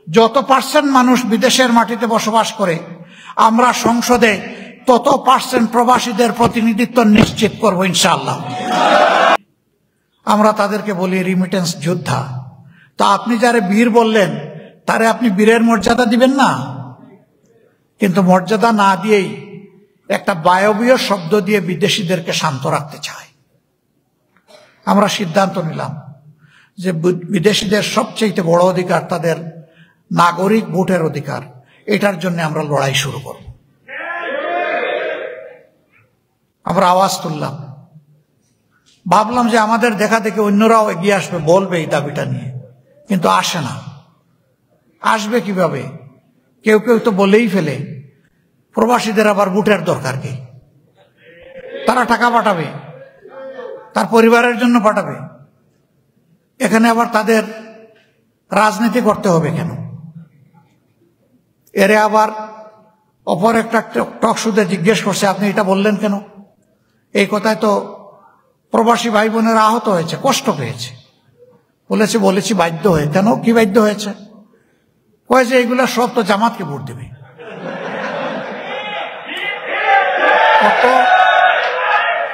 যত পার্সেন্ট মানুষ বিদেশের মাটিতে বসবাস করে, আমরা সংসদে তত পার্সেন্ট প্রবাসীদের প্রতিনিধিত্ব নিশ্চিত করব ইনশাআল্লাহ। আমরা তাদেরকে বলি রিমিটেন্স যোদ্ধা। তা আপনি যারে বীর বললেন, তারে আপনি বীরের মর্যাদা দিবেন না? কিন্তু মর্যাদা না দিয়েই একটা বায়বীয় শব্দ দিয়ে বিদেশিদেরকে শান্ত রাখতে চায়। আমরা সিদ্ধান্ত নিলাম যে বিদেশিদের সবচেয়ে বড় অধিকার তাদের নাগরিক ভোটের অধিকার, এটার জন্য আমরা লড়াই শুরু করব। আমরা আওয়াজ তুললাম, ভাবলাম যে আমাদের দেখা দেখে অন্যরাও এগিয়ে আসবে, বলবে এই দাবিটা নিয়ে, কিন্তু আসে না। আসবে কিভাবে? কেউ কেউ তো বলেই ফেলে প্রবাসীদের আবার ভোটের দরকার কি? তারা টাকা পাঠাবে, তার পরিবারের জন্য পাঠাবে, এখানে আবার তাদের রাজনীতি করতে হবে কেন? এরে আবার অপর একটা টক শুতে জিজ্ঞেস করছে, আপনি এটা বললেন কেন? এই কথায় তো প্রবাসী ভাই বোনেরা আহত হয়েছে, কষ্ট পেয়েছে। বলেছি বাধ্য হয়ে। কেন? কি বাধ্য হয়েছে? কয়েছে এইগুলা সব তো জামাতকে ভোট দেবে।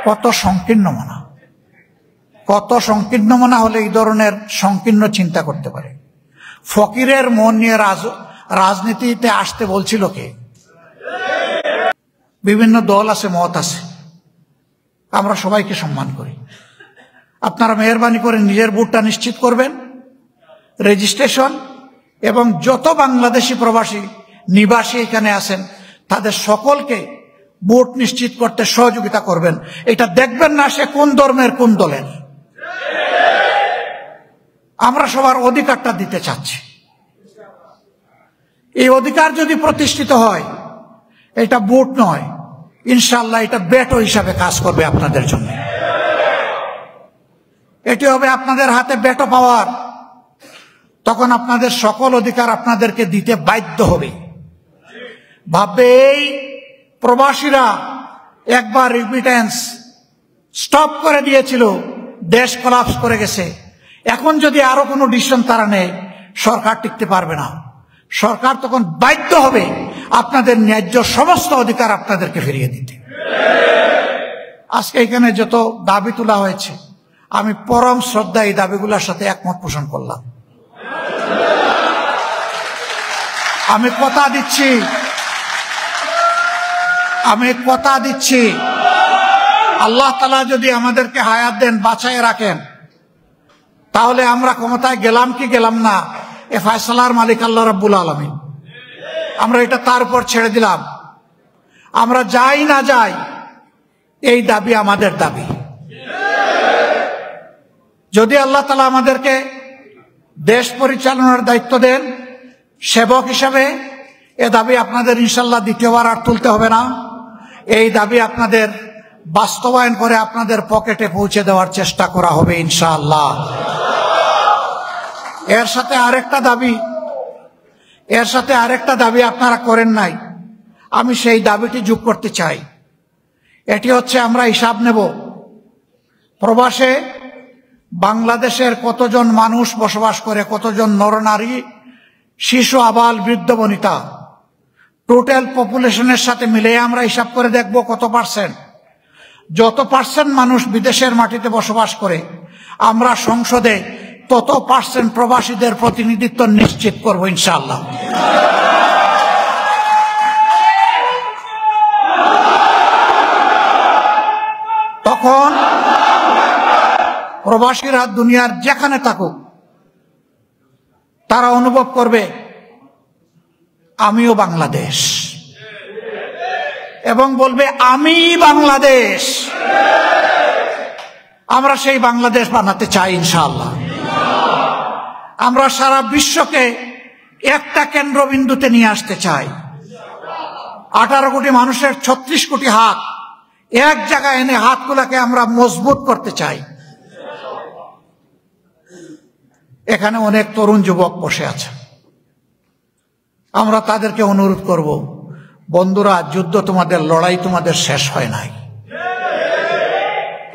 কত সংকীর্ণ মনা, কত সংকীর্ণ মনা হলে এই ধরনের সংকীর্ণ চিন্তা করতে পারে? ফকিরের মন নিয়ে রাজনীতিতে আসতে বলছিল কে? বিভিন্ন দল আছে, মত আছে, আমরা সবাইকে সম্মান করি। আপনারা মেহরবানি করে নিজের ভোটটা নিশ্চিত করবেন, রেজিস্ট্রেশন, এবং যত বাংলাদেশি প্রবাসী নিবাসী এখানে আছেন তাদের সকলকে ভোট নিশ্চিত করতে সহযোগিতা করবেন। এটা দেখবেন না সে কোন ধর্মের কোন দলের, আমরা সবার অধিকারটা দিতে চাচ্ছি। এই অধিকার যদি প্রতিষ্ঠিত হয়, এটা ভোট নয়, ইনশাআল্লাহ এটা বেটো হিসাবে কাজ করবে আপনাদের জন্য। এটি হবে আপনাদের হাতে বেটো পাওয়ার, তখন আপনাদের সকল অধিকার আপনাদেরকে দিতে বাধ্য হবে। ভাববে এই প্রবাসীরা একবার রিমিটেন্স স্টপ করে দিয়েছিল, দেশ কোলাপস করে গেছে, এখন যদি আরো কোনো ডিসিশন তারা নেয়, সরকার টিকতে পারবে না। সরকার তখন বাধ্য হবে আপনাদের ন্যায্য সমস্ত অধিকার আপনাদেরকে ফিরিয়ে দিতে। আজকে এখানে যত দাবি তোলা হয়েছে, আমি পরম শ্রদ্ধা এই দাবিগুলোর সাথে একমত পোষণ করলাম। আমি কথা দিচ্ছি আল্লাহ তাআলা যদি আমাদেরকে হায়াত দেন, বাঁচায় রাখেন, তাহলে আমরা ক্ষমতায় গেলাম কি গেলাম না, এ ফয়সালার মালিক আল্লাহ রাব্বুল আলামিন। আমরা এটা তার উপর ছেড়ে দিলাম। আমরা যাই না যাই, এই দাবি আমাদের দাবি। যদি আল্লাহ তাআলা আমাদেরকে দেশ পরিচালনার দায়িত্ব দেন সেবক হিসাবে, এ দাবি আপনাদের ইনশাআল্লাহ দ্বিতীয়বার আর তুলতে হবে না। এই দাবি আপনাদের বাস্তবায়ন করে আপনাদের পকেটে পৌঁছে দেওয়ার চেষ্টা করা হবে ইনশাআল্লাহ। এর সাথে আরেকটা দাবি আপনারা করেন নাই, আমি সেই দাবিটি যোগ করতে চাই। এটি হচ্ছে, আমরা হিসাব নেব প্রবাসে বাংলাদেশের কতজন মানুষ বসবাস করে, কতজন নরনারী, শিশু, আবাল, বৃদ্ধ বনিতা, টোটাল পপুলেশনের সাথে মিলে আমরা হিসাব করে দেখব কত পার্সেন্ট। যত পার্সেন্ট মানুষ বিদেশের মাটিতে বসবাস করে, আমরা সংসদে তত পার্সেন্ট প্রবাসীদের প্রতিনিধিত্ব নিশ্চিত করব ইনশাআল্লাহ। তখন প্রবাসীরা দুনিয়ার যেখানে থাকুক, তারা অনুভব করবে আমিও বাংলাদেশ, এবং বলবে আমি বাংলাদেশ। আমরা সেই বাংলাদেশ বানাতে চাই ইনশাআল্লাহ। আমরা সারা বিশ্বকে একটা কেন্দ্রবিন্দুতে নিয়ে আসতে চাই। 18 কোটি মানুষের 36 কোটি হাত এক জায়গায় এনে হাতগুলোকে আমরা মজবুত করতে চাই। এখানে অনেক তরুণ যুবক বসে আছে, আমরা তাদেরকে অনুরোধ করব, বন্ধুরা, যুদ্ধ তোমাদের, লড়াই তোমাদের শেষ হয় নাই।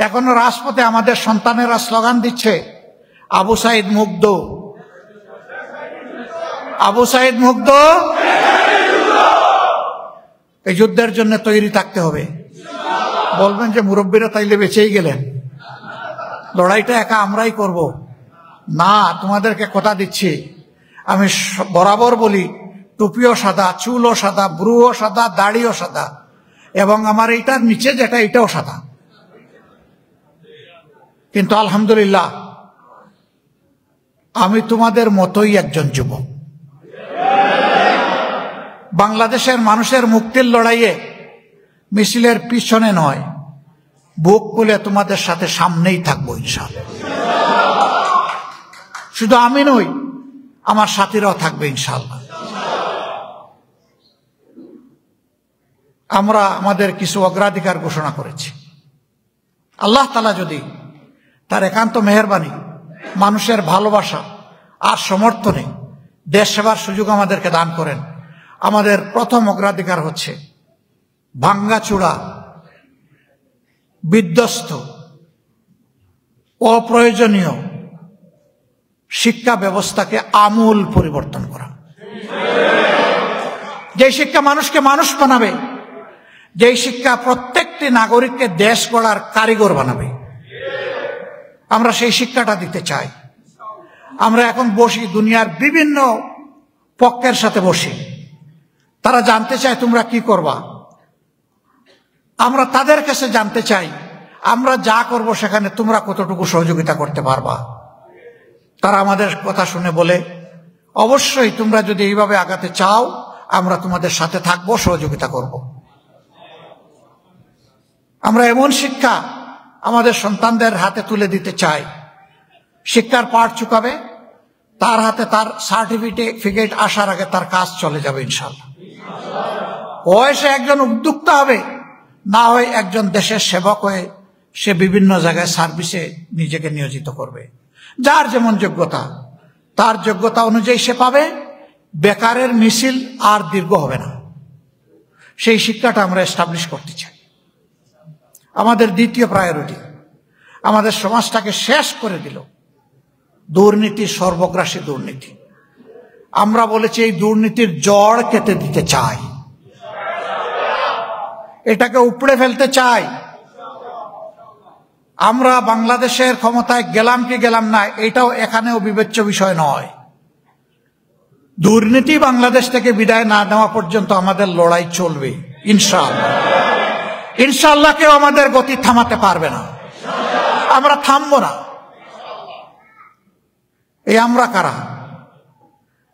এখনো রাজপথে আমাদের সন্তানেরা স্লোগান দিচ্ছে, আবু সাইদ মুগ্ধ, আবু সাইদ মুগ্ধ। এই যুদ্ধের জন্য তৈরি থাকতে হবে। বলবেন যে মুরব্বীরা তাইলে বেঁচেই গেলেন, লড়াইটা একা আমরাই করব না। তোমাদেরকে কথা দিচ্ছি, আমি বরাবর বলি, টুপিও সাদা, চুলও সাদা, ব্রুও সাদা, দাড়িও সাদা, এবং আমার এইটার নিচে যেটা এটাও সাদা। কিন্তু আলহামদুলিল্লাহ আমি তোমাদের মতোই একজন যুবক। বাংলাদেশের মানুষের মুক্তির লড়াইয়ে মিছিলের পিছনে নয়, বুক খুলে তোমাদের সাথে সামনেই থাকবো ইনশাআল্লাহ। শুধু আমি নই, আমার সাথীরাও থাকবে ইনশাআল্লাহ। আমরা আমাদের কিছু অগ্রাধিকার ঘোষণা করেছি। আল্লাহ তাআলা যদি তার একান্ত মেহেরবানি, মানুষের ভালোবাসা আর সমর্থনে দেশ সেবার সুযোগ আমাদেরকে দান করেন, আমাদের প্রথম অগ্রাধিকার হচ্ছে ভাঙ্গাচূড়া, বিধ্বস্ত, অপ্রয়োজনীয় শিক্ষা ব্যবস্থাকে আমূল পরিবর্তন করা। যে শিক্ষা মানুষকে মানুষ বানাবে, যেই শিক্ষা প্রত্যেকটি নাগরিককে দেশ গড়ার কারিগর বানাবে, আমরা সেই শিক্ষাটা দিতে চাই। আমরা এখন বসি, দুনিয়ার বিভিন্ন পক্ষের সাথে বসি, তারা জানতে চায় তোমরা কি করবা। আমরা তাদের কাছে জানতে চাই আমরা যা করব সেখানে তোমরা কতটুকু সহযোগিতা করতে পারবা। তারা আমাদের কথা শুনে বলে, অবশ্যই তোমরা যদি এইভাবে আগাতে চাও আমরা তোমাদের সাথে থাকবো, সহযোগিতা করব। আমরা এমন শিক্ষা আমাদের সন্তানদের হাতে তুলে দিতে চাই, শিক্ষার পাঠ চুকাবে, তার হাতে তার সার্টিফিকেট আসার আগে তার কাজ চলে যাবে ইনশাআল্লাহ। হয় সে একজন উদ্যোক্তা হবে, না হয় একজন দেশের সেবক হয়ে সে বিভিন্ন জায়গায় সার্ভিসে নিজেকে নিয়োজিত করবে। যার যেমন যোগ্যতা, তার যোগ্যতা অনুযায়ী সে পাবে। বেকারের মিছিল আর দীর্ঘ হবে না, সেই শিক্ষাটা আমরা এস্টাবলিশ করতে চাই। আমাদের দ্বিতীয় প্রায়োরিটি, আমাদের সমাজটাকে শেষ করে দিল দুর্নীতি, সর্বগ্রাসী দুর্নীতি। আমরা বলেছি এই দুর্নীতির জড় কেটে দিতে চাই, এটাকে উপড়ে ফেলতে চাই। আমরা বাংলাদেশের ক্ষমতায় গেলাম কি গেলাম না, এটাও এখানেও বিবেচ্য বিষয় নয়। দুর্নীতি বাংলাদেশ থেকে বিদায় না নেওয়া পর্যন্ত আমাদের লড়াই চলবে ইনশাআল্লাহ। ইনশাআল্লাহ কেউ আমাদের গতি থামাতে পারবে না, আমরা থামবো না। এই আমরা কারা?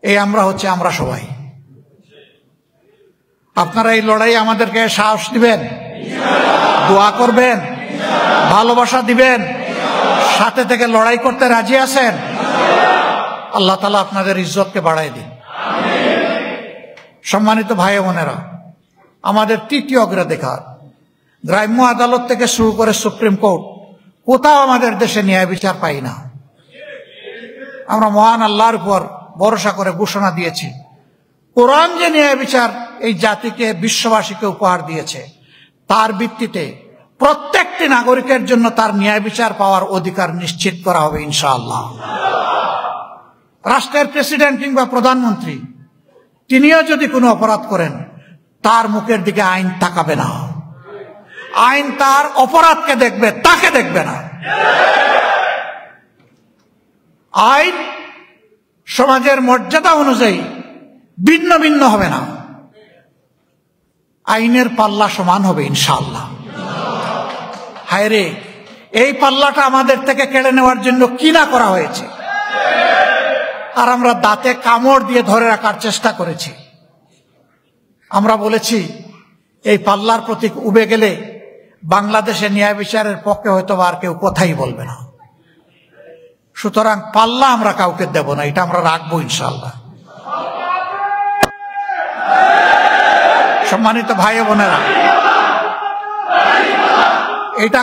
এই আমরা হচ্ছে আমরা সবাই। আপনারা এই লড়াই আমাদেরকে সাহস দিবেন, দোয়া করবেন, ভালোবাসা দিবেন, সাথে থেকে লড়াই করতে রাজি আছেন? আল্লাহ তাআলা আপনাদের ইজ্জতকে বাড়ায় দিন। সম্মানিত ভাই বোনেরা, আমাদের তৃতীয় অগ্রাধিকার, গ্রাম্য আদালত থেকে শুরু করে সুপ্রিম কোর্ট, কোথাও আমাদের দেশে ন্যায় বিচার পাই না। আমরা মহান আল্লাহর উপর ভরসা করে ঘোষণা দিয়েছি, কোরআন যে ন্যায় বিচার এই জাতিকে, বিশ্ববাসীকে উপহার দিয়েছে, তার ভিত্তিতে প্রত্যেকটি নাগরিকের জন্য তার ন্যায় বিচার পাওয়ার অধিকার নিশ্চিত করা হবে ইনশাআল্লাহ। রাষ্ট্রের প্রেসিডেন্ট কিংবা প্রধানমন্ত্রী, তিনিও যদি কোনো অপরাধ করেন, তার মুখের দিকে আইন তাকাবে না, আইন তার অপরাধকে দেখবে, তাকে দেখবে না। আইন সমাজের মর্যাদা অনুযায়ী ভিন্ন ভিন্ন হবে না, আইনের পাল্লা সমান হবে ইনশাআল্লাহ। হায় রে, এই পাল্লাটা আমাদের থেকে কেড়ে নেওয়ার জন্য কি না করা হয়েছে, আর আমরা দাঁতে কামড় দিয়ে ধরে রাখার চেষ্টা করেছি। আমরা বলেছি এই পাল্লার প্রতীক উবে গেলে বাংলাদেশে ন্যায় বিচারের পক্ষে হয়তো আর কেউ কথাই বলবে না। সুতরাং পাল্লা আমরা কাউকে দেব না, এটা আমরা রাখবো ইনশাআল্লাহ। সম্মানিত ভাই বোনেরা, এটা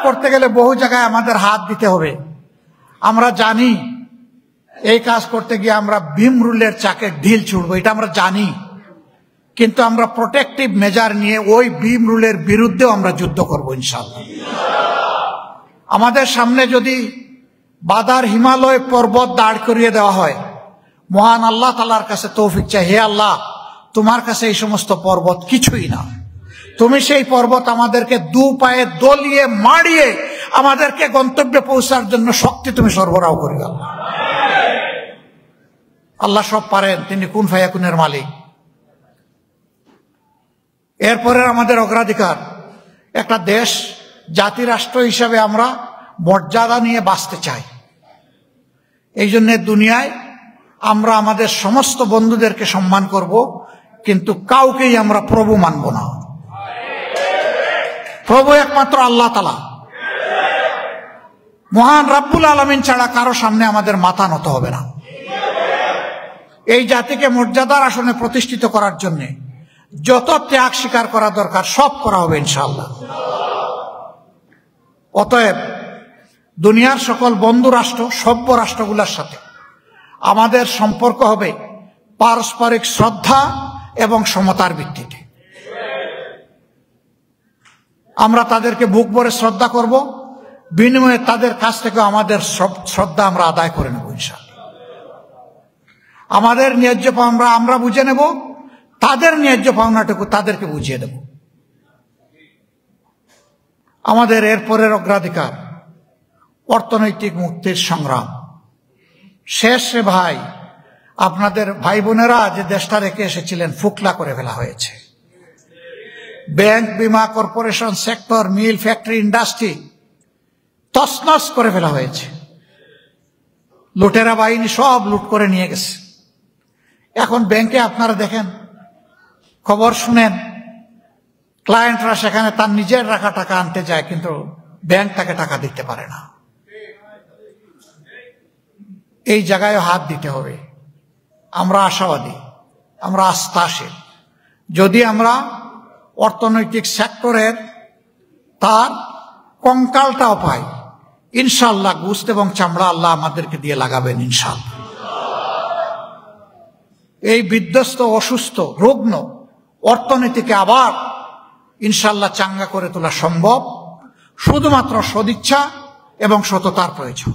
করতে গেলে বহু জায়গায় আমাদের হাত দিতে হবে। আমরা জানি এই কাজ করতে গিয়ে আমরা ভীম রুলের চাকে ঢিল ছুড়বো, এটা আমরা জানি, কিন্তু আমরা প্রোটেক্টিভ মেজার নিয়ে ওই ভীম রুলের বিরুদ্ধেও আমরা যুদ্ধ করবো ইনশাআল্লাহ। আমাদের সামনে যদি বাদার হিমালয় পর্বত দাঁড় করিয়ে দেওয়া হয়, মহান আল্লাহ তাআলার কাছে তৌফিক চাই, হে আল্লাহ তোমার কাছে এই সমস্ত পর্বত কিছুই না, তুমি সেই পর্বত আমাদেরকে দু পায়ে দলিয়ে মাড়িয়ে আমাদেরকে গন্তব্যে পৌঁছার জন্য শক্তি তুমি সরবরাহ করিও। আল্লাহ সব পারেন, তিনি কুন ফায়াকুনের মালিক। এরপরে আমাদের অগ্রাধিকার একটা দেশ জাতি রাষ্ট্র হিসাবে আমরা মর্যাদা নিয়ে বাঁচতে চাই। এই জন্য দুনিয়ায় আমরা আমাদের সমস্ত বন্ধুদেরকে সম্মান করব, কিন্তু কাউকেই আমরা প্রভু মানব না। প্রভু একমাত্র আল্লাহ তাআলা, মহান রব্বুল আলামিন ছাড়া কারো সামনে আমাদের মাথা নত হবে না। এই জাতিকে মর্যাদার আসনে প্রতিষ্ঠিত করার জন্য যত ত্যাগ স্বীকার করা দরকার সব করা হবে ইনশাআল্লাহ। অতএব দুনিয়ার সকল বন্ধু রাষ্ট্র, সভ্য রাষ্ট্রগুলোর সাথে আমাদের সম্পর্ক হবে পারস্পরিক শ্রদ্ধা এবং সমতার ভিত্তিতে। আমরা তাদেরকে বুক ভরে শ্রদ্ধা করব, বিনিময়ে তাদের কাছ থেকে আমাদের সব শ্রদ্ধা আমরা আদায় করে নেব ইনশাআল্লাহ। আমাদের ন্যায্য পাওনা আমরা বুঝে নেব, তাদের ন্যায্য পাওনাটুকু তাদেরকে বুঝিয়ে দেব। আমাদের এরপরের অগ্রাধিকার অর্থনৈতিক মুক্তির সংগ্রাম। শেষে ভাই, আপনাদের ভাই বোনেরা যে দেশটা রেখে এসেছিলেন ফুকলা করে ফেলা হয়েছে। ব্যাংক, বিমা, কর্পোরেশন সেক্টর, মিল, ফ্যাক্টরি, ইন্ডাস্ট্রি তছনছ করে ফেলা হয়েছে। লুটেরা বাহিনী সব লুট করে নিয়ে গেছে। এখন ব্যাংকে আপনারা দেখেন, খবর শুনেন, ক্লায়েন্টরা সেখানে তার নিজের রাখা টাকা আনতে যায়, কিন্তু ব্যাংক তাকে টাকা দিতে পারে না। এই জায়গায় হাত দিতে হবে। আমরা আশাবাদী, আমরা আস্থাশীল। যদি আমরা অর্থনৈতিক সেক্টরের তার কঙ্কালটাও পাই, ইনশাআল্লাহ গোশত এবং চামড়া আল্লাহ আমাদেরকে দিয়ে লাগাবেন ইনশাআল্লাহ। এই বিধ্বস্ত, অসুস্থ, রুগ্ন অর্থনীতিকে আবার ইনশাআল্লাহ চাঙ্গা করে তোলা সম্ভব শুধুমাত্র সদিচ্ছা এবং সততার প্রয়োজন।